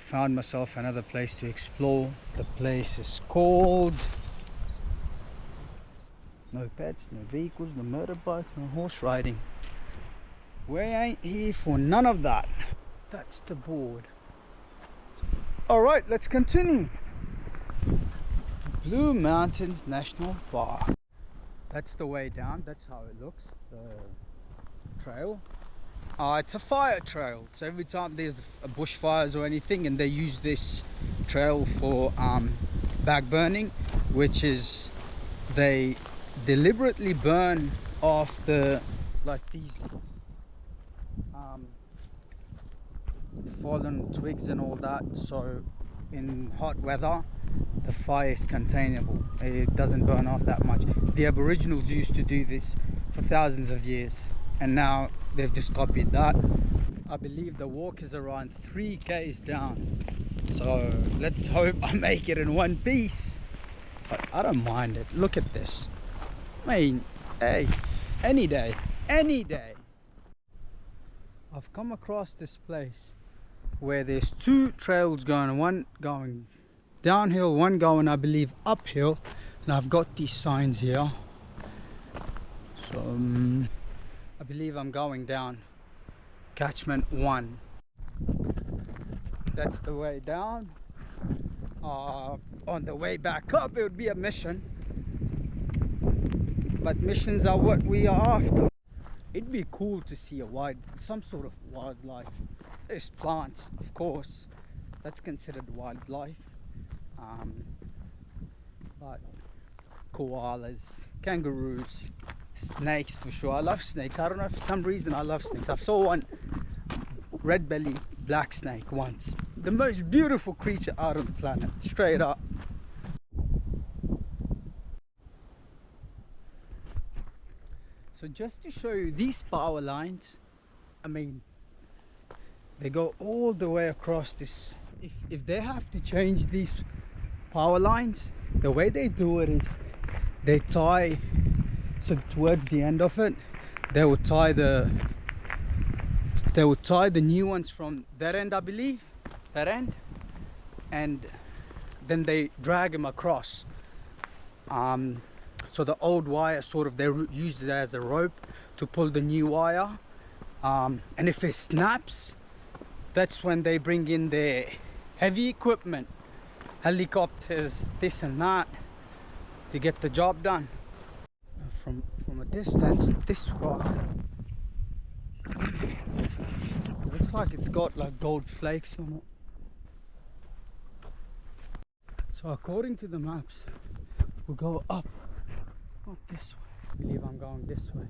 found myself another place to explore. The place is called... No pets, no vehicles, no motorbikes, no horse riding. We ain't here for none of that. That's the board. Alright, let's continue. Blue Mountains National Park. That's the way down, that's how it looks, the trail. It's a fire trail, so every time there's a bushfires or anything, and they use this trail for back burning, which is they deliberately burn off the, like these fallen twigs and all that, so in hot weather the fire is containable. It doesn't burn off that much. The Aboriginals used to do this for thousands of years, and now they've just copied that. I believe the walk is around 3 k's down, so let's hope I make it in one piece. But I don't mind it. Look at this. I mean, hey, any day, any day. I've come across this place where there's 2 trails going, one going downhill, one going, I believe, uphill, and I've got these signs here. So I believe I'm going down catchment 1. That's the way down. On the way back up it would be a mission, but missions are what we are after. It'd be cool to see some sort of wildlife. There's plants, of course, that's considered wildlife, but koalas, kangaroos, snakes for sure. I love snakes. I don't know, for some reason I love snakes. I saw one red belly black snake once. The most beautiful creature out on the planet, straight up. So just to show you these power lines, I mean, they go all the way across this. If they have to change these power lines, the way they do it is they tie, so towards the end of it, they will tie the new ones from that end, I believe, that end, and then they drag them across. So the old wire, sort of, they use it as a rope to pull the new wire, and if it snaps, that's when they bring in their heavy equipment, helicopters, this and that, to get the job done. From a distance, this rock looks like it's got like gold flakes on it. So according to the maps, we'll go up, not this way. I believe I'm going this way.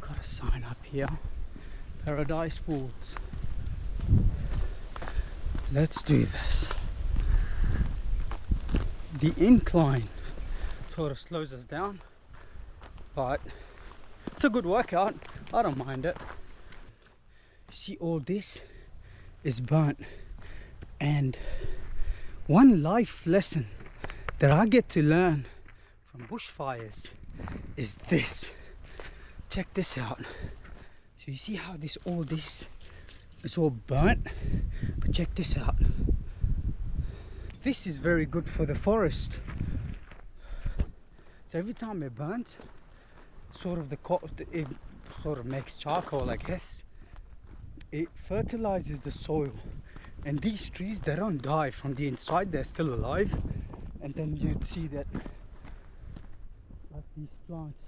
Got a sign up here, Paradise Pools. Let's do this. The incline sort of slows us down, but it's a good workout. I don't mind it. See, all this is burnt, and one life lesson that I get to learn from bushfires is this. Check this out. So you see how all this is all burnt, but check this out. This is very good for the forest. So every time it burns, it sort of makes charcoal, I guess. It fertilizes the soil, and these trees, they don't die from the inside, they're still alive. And then you'd see that, like these plants,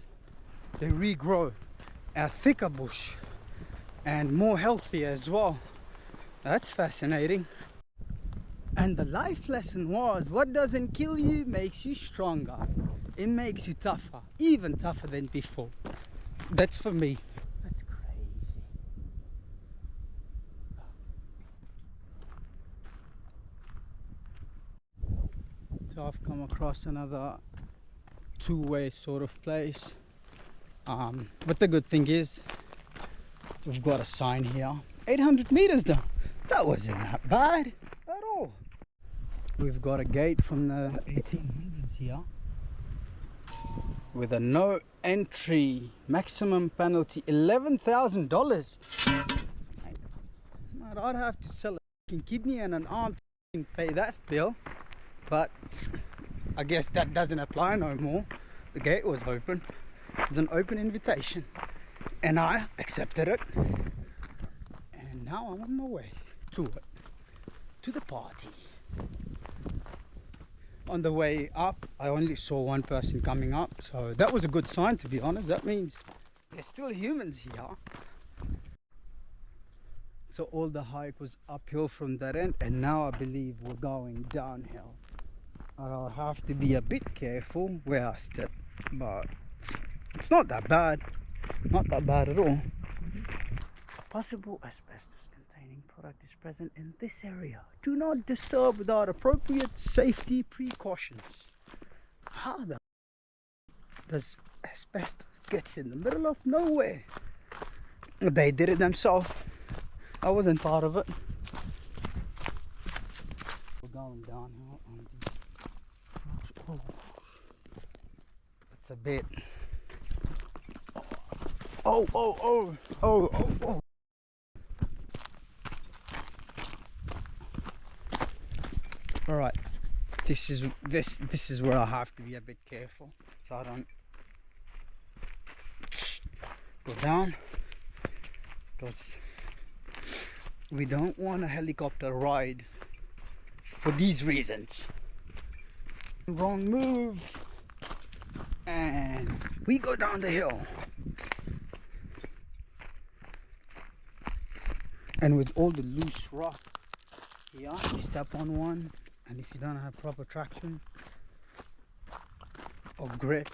they regrow a thicker bush and more healthy as well. That's fascinating. And the life lesson was, what doesn't kill you makes you stronger. It makes you tougher, even tougher than before. That's for me. That's crazy. So I've come across another two-way sort of place. But the good thing is, we've got a sign here. 800 meters down. That wasn't that bad at all. We've got a gate from the 1800s here with a no entry, maximum penalty $11,000. I but I'd have to sell a fucking kidney and an arm to pay that bill. But I guess that doesn't apply no more. The gate was open. It was an open invitation, and I accepted it. And now I'm on my way to it, to the party. On the way up, I only saw one person coming up, so that was a good sign, to be honest. That means there's still humans here. So all the hike was uphill from that end, and now I believe we're going downhill. I'll have to be a bit careful where I step, but it's not that bad. Not that bad at all. A possible asbestos containing product is present in this area. Do not disturb without appropriate safety precautions. How the does asbestos get in the middle of nowhere? They did it themselves. I wasn't part of it. We're going downhill on these. Oh, it's a bit. Oh. All right, this is where I have to be a bit careful, so I don't go down, because we don't want a helicopter ride for these reasons. Wrong move, and we go down the hill. And with all the loose rock here, you step on one, and if you don't have proper traction or grip,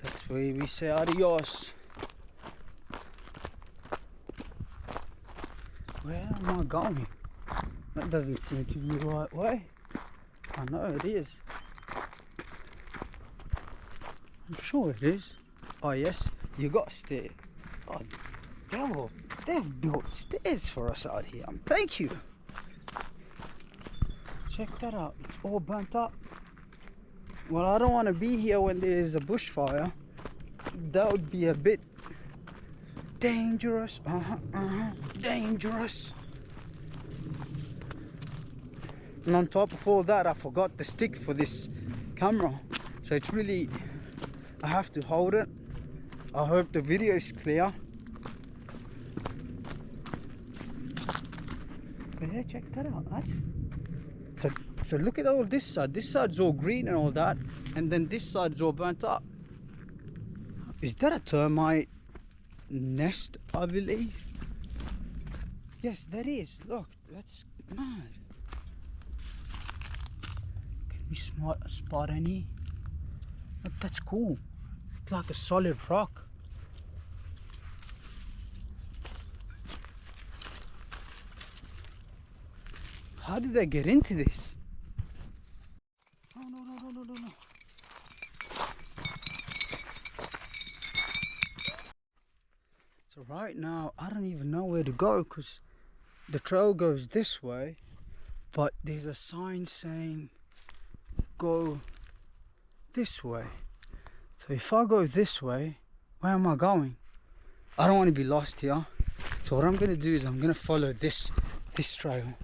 that's where we say adios. Where am I going? That doesn't seem to be the right way. I know it is. I'm sure it is. Oh yes, you got stairs. Oh devil, they've built stairs for us out here. Thank you. Check that out. It's all burnt up. Well, I don't want to be here when there's a bushfire. That would be a bit dangerous. Dangerous. And on top of all that, I forgot the stick for this camera, so it's really, I have to hold it. I hope the video is clear. But yeah, check that out. So look at all this side. This side's all green and all that, and then this side's all burnt up. Is that a termite nest, I believe? Yes, that is. Look, that's mad. Can we spot any? Look, that's cool. It's like a solid rock. How did they get into this? No. So right now, I don't even know where to go, because the trail goes this way, but there's a sign saying go this way. So if I go this way, where am I going? I don't want to be lost here. So what I'm going to do is I'm going to follow this trail.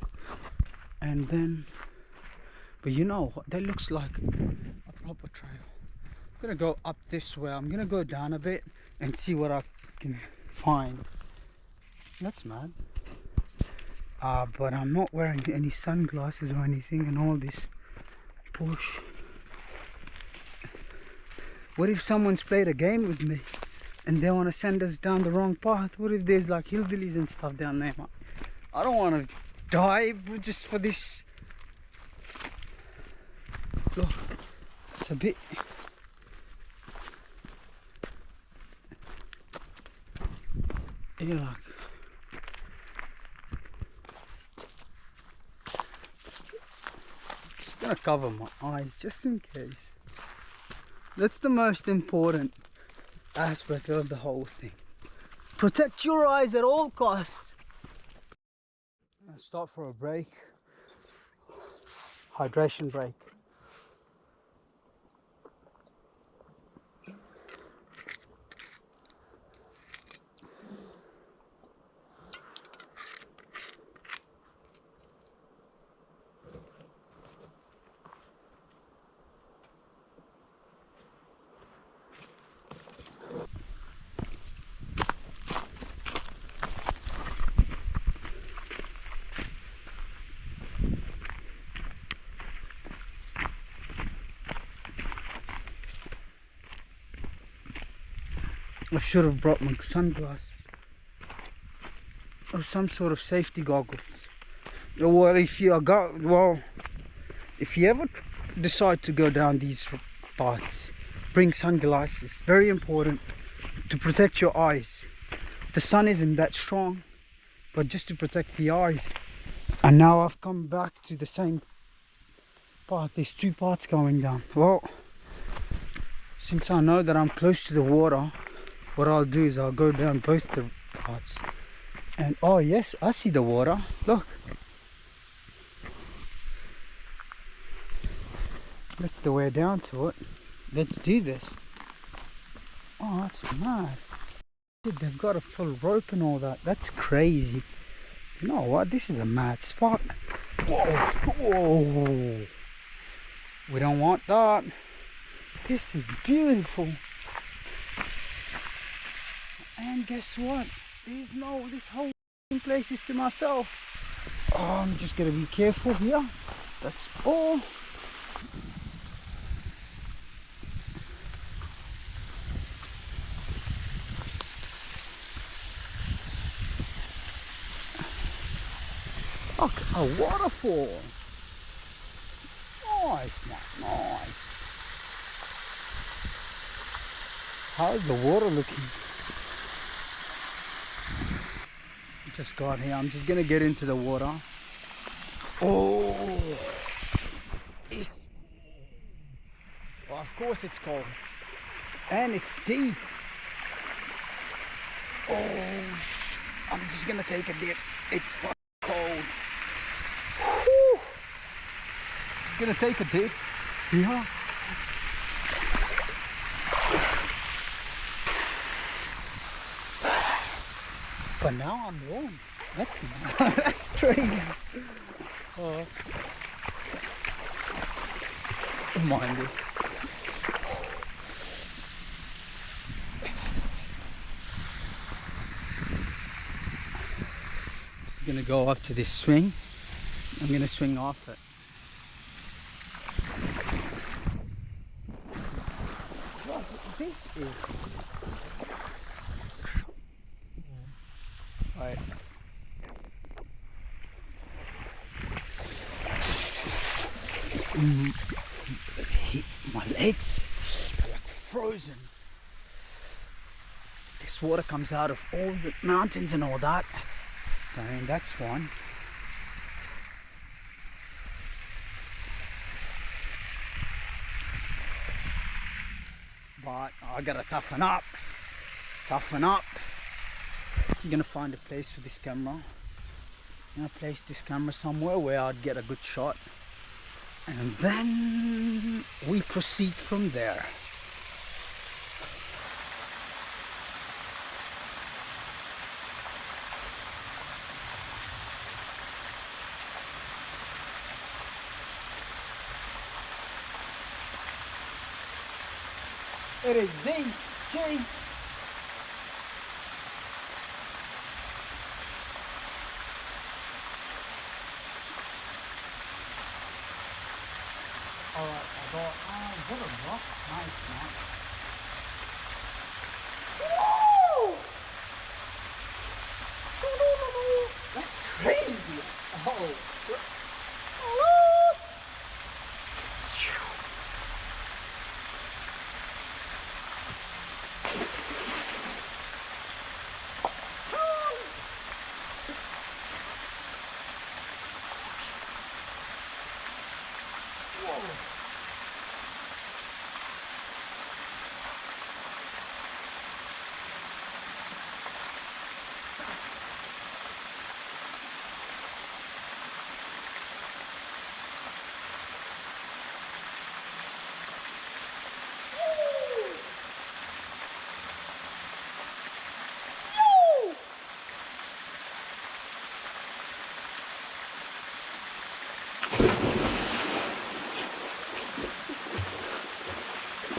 And then, but you know what, that looks like a proper trail. I'm gonna go up this way. I'm gonna go down a bit and see what I can find. That's mad. But I'm not wearing any sunglasses or anything, and all this push. What if someone's played a game with me and they want to send us down the wrong path? What if there's like hillbillies and stuff down there? I don't want to die just for this. Look, it's a bit. Yeah, like. Just gonna cover my eyes just in case. That's the most important aspect of the whole thing. Protect your eyes at all costs. Stop for a break. Hydration break. I should have brought my sunglasses or some sort of safety goggles. Well, if you ever decide to go down these paths, bring sunglasses. Very important to protect your eyes. The sun isn't that strong, but just to protect the eyes. And now I've come back to the same path. There's two paths going down. Well, since I know that I'm close to the water, what I'll do is I'll go down both the paths. And oh yes, I see the water. Look. That's the way down to it. Let's do this. Oh, that's mad. Dude, they've got a full rope and all that. That's crazy. You know what? This is a mad spot. Whoa, whoa. We don't want that. This is beautiful. And guess what? This whole place is to myself. Oh, I'm just gonna be careful here. That's all. Look, a waterfall. Nice, man, nice. How's the water looking? Just got here. I'm just gonna get into the water. Oh, well, of course it's cold, and it's deep. Oh, I'm just gonna take a dip. It's fucking cold. Whew. Just gonna take a dip. Yeah. But now I'm warm. That's crazy. Oh. Don't mind this. Just gonna go up to this swing. I'm gonna swing off it. Look, this is. Right. My legs are like frozen. This water comes out of all the mountains and all that. So I mean, that's one. But I gotta toughen up. I'm gonna find a place for this camera. I'm gonna place this camera somewhere where I'd get a good shot, and then we proceed from there. It is DJ. Alright, I got what a rock, nice man. Woo! That's crazy. Oh.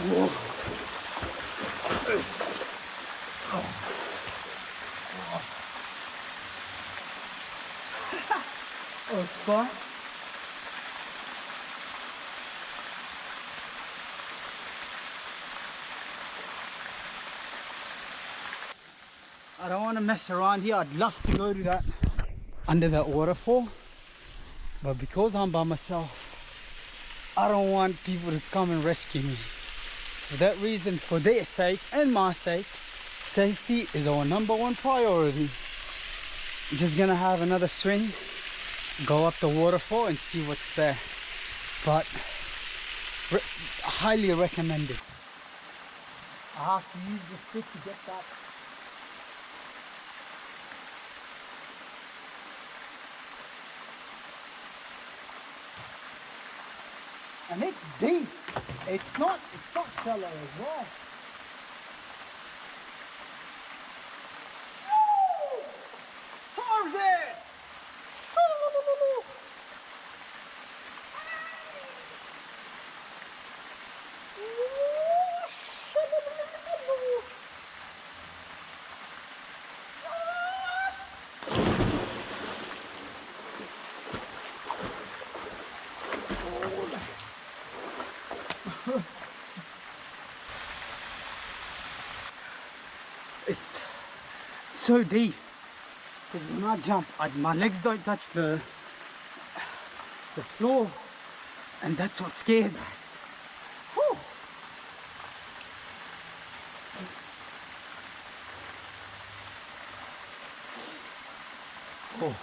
Whoa. Oh, it's fun. I don't want to mess around here. I'd love to go to that under that waterfall, but because I'm by myself, I don't want people to come and rescue me. For that reason, for their sake and my sake, safety is our #1 priority. I'm just gonna have another swing, go up the waterfall and see what's there. But highly recommended. I have to use the stick to get that. And it's deep. It's not shallow as well. Woo! Tarzan! It's so deep because when I jump, my legs don't touch the floor, and that's what scares us. Whew. Oh.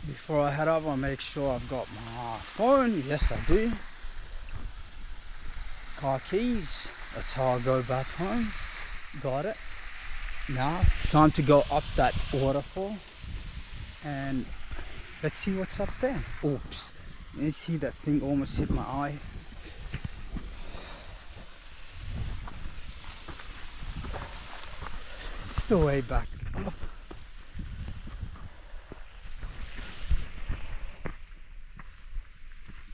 Before I head up, I'll make sure I've got my phone. Yes, I do. Car keys. That's how I go back home. Got it. Now, time to go up that waterfall. And let's see what's up there. Oops. You see that thing almost hit my eye. It's the way back.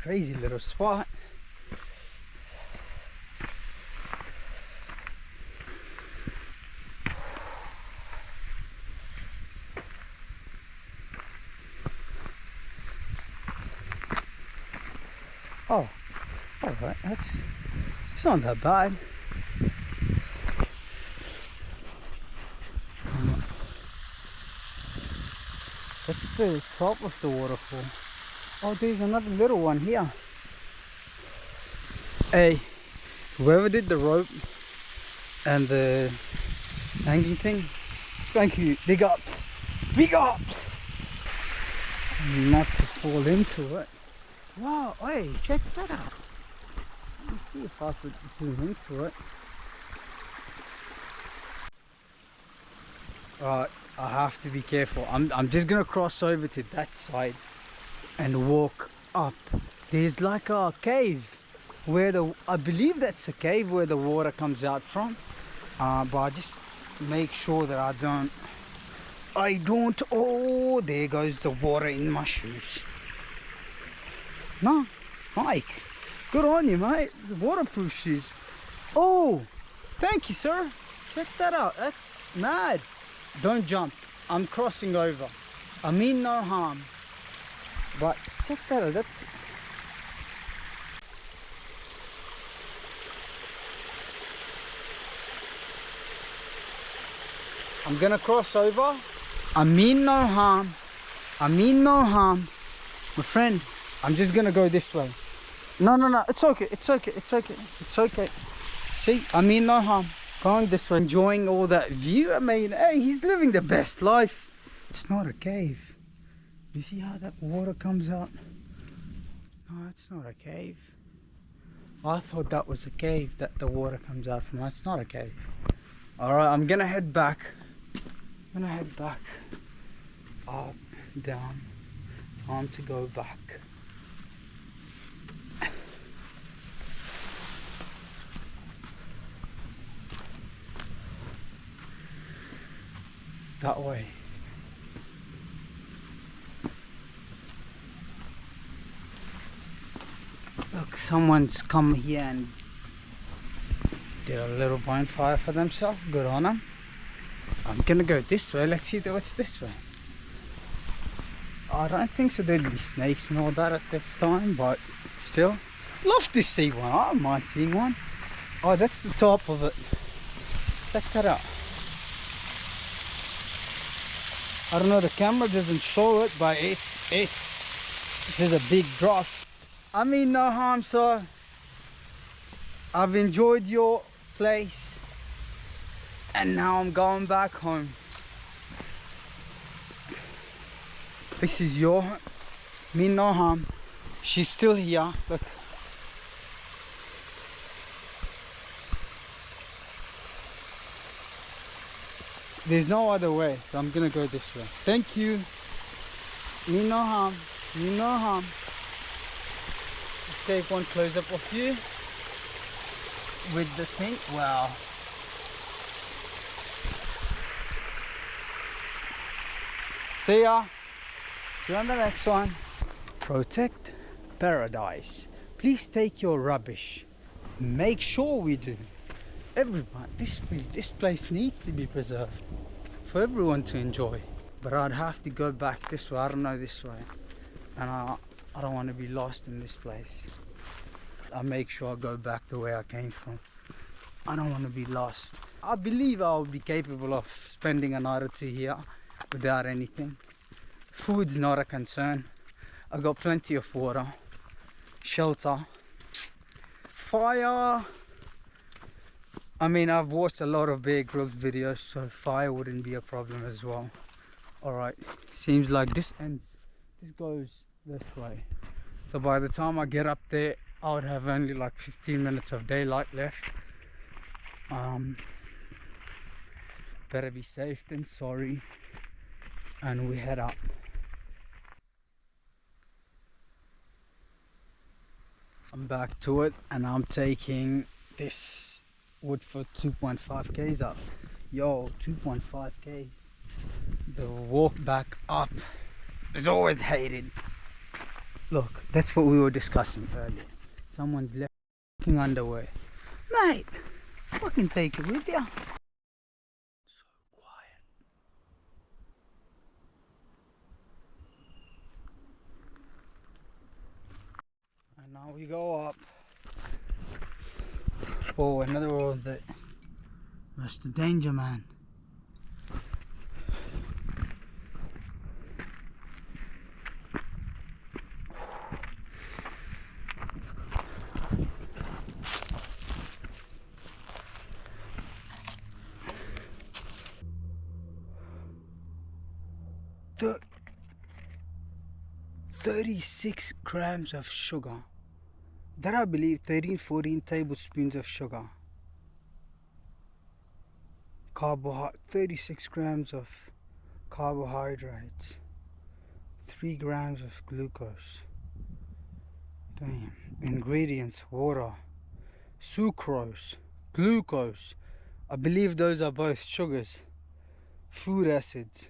Crazy little spot. Oh, all right. It's not that bad. That's the top of the waterfall. Oh, there's another little one here. Hey, whoever did the rope and the hanging thing, thank you. Big ups. Big ups! Not to fall into it. Wow, hey, check that out. Let me see if I could zoom into it. Alright, I have to be careful. I'm just gonna cross over to that side and walk up. There's like a cave where I believe that's a cave where the water comes out from. But I just make sure that I don't, oh, there goes the water in my shoes. No, Mike, good on you, mate. The waterproof shoes. Oh, thank you, sir. Check that out. That's mad. Don't jump. I'm crossing over. I mean no harm. But check that out. That's... I'm gonna cross over. I mean no harm. I mean no harm. My friend, I'm just gonna go this way. No, it's okay, it's okay, it's okay, it's okay. See, I mean no harm. Going this way, enjoying all that view. I mean, hey, he's living the best life. It's not a cave. You see how that water comes out? No, it's not a cave. I thought that was a cave that the water comes out from. It's not a cave. Alright, I'm gonna head back. Up, down. Time to go back. That way. Look, someone's come here and did a little bonfire for themselves. Good on them. I'm gonna go this way. Let's see what's this way. I don't think so there'd be snakes and all that at this time, but still, love to see one. I don't mind seeing one. Oh, that's the top of it. Check that out. I don't know, the camera doesn't show it, but this is a big drop. I mean, no harm, sir. I've enjoyed your place, and now I'm going back home. This is your home. Me no harm. She's still here. Look. There's no other way, so I'm gonna go this way. Thank you. Me no harm. Me no harm. Let's take one close up of you with the thing. Wow. See ya. See you on the next one. Protect paradise. Please take your rubbish. Make sure we do. Everyone, this place needs to be preserved for everyone to enjoy. But I'd have to go back this way. I don't know this way, and I don't want to be lost in this place. I make sure I go back the way I came from. I don't want to be lost. I believe I'll be capable of spending a night or two here without anything. Food's not a concern. I got plenty of water, shelter, fire. I mean, I've watched a lot of Bear Grylls videos, so fire wouldn't be a problem as well. Alright, seems like this goes this way. So by the time I get up there, I would have only like 15 minutes of daylight left. Better be safe than sorry. And we head up. I'm back to it, and I'm taking this wood for 2.5 k's up. Yo, 2.5 k's. The walk back up is always hated. Look, that's what we were discussing earlier. Someone's left fucking underwear. Mate, fucking take it with ya. So quiet. And now we go up. Oh, another road that that's the danger, man. The 36 grams of sugar. That I believe 13-14 tablespoons of sugar. 36 grams of carbohydrates. 3 grams of glucose. Damn. Ingredients: water, sucrose, glucose. I believe those are both sugars. Food acids.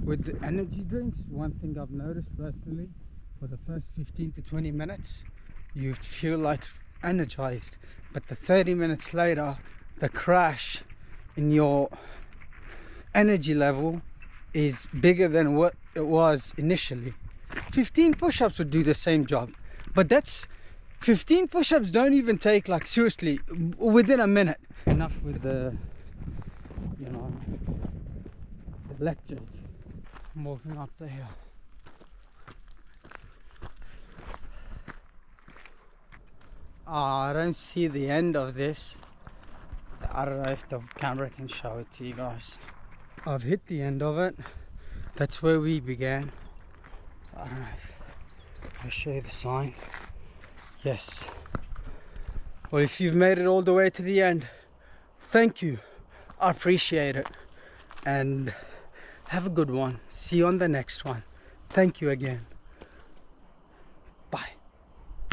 With the energy drinks, one thing I've noticed personally, for the first 15 to 20 minutes, you feel like energized, but the 30 minutes later, the crash in your energy level is bigger than what it was initially. 15 push-ups would do the same job, but that's 15 push-ups don't even take, like, seriously, within a minute. Enough with the, you know, the lectures. I'm walking up the hill. I don't see the end of this. I don't know if the camera can show it to you guys. I've hit the end of it. That's where we began. I don't know. I'll show you the sign. Yes. Well, if you've made it all the way to the end, thank you. I appreciate it. And have a good one. See you on the next one. Thank you again.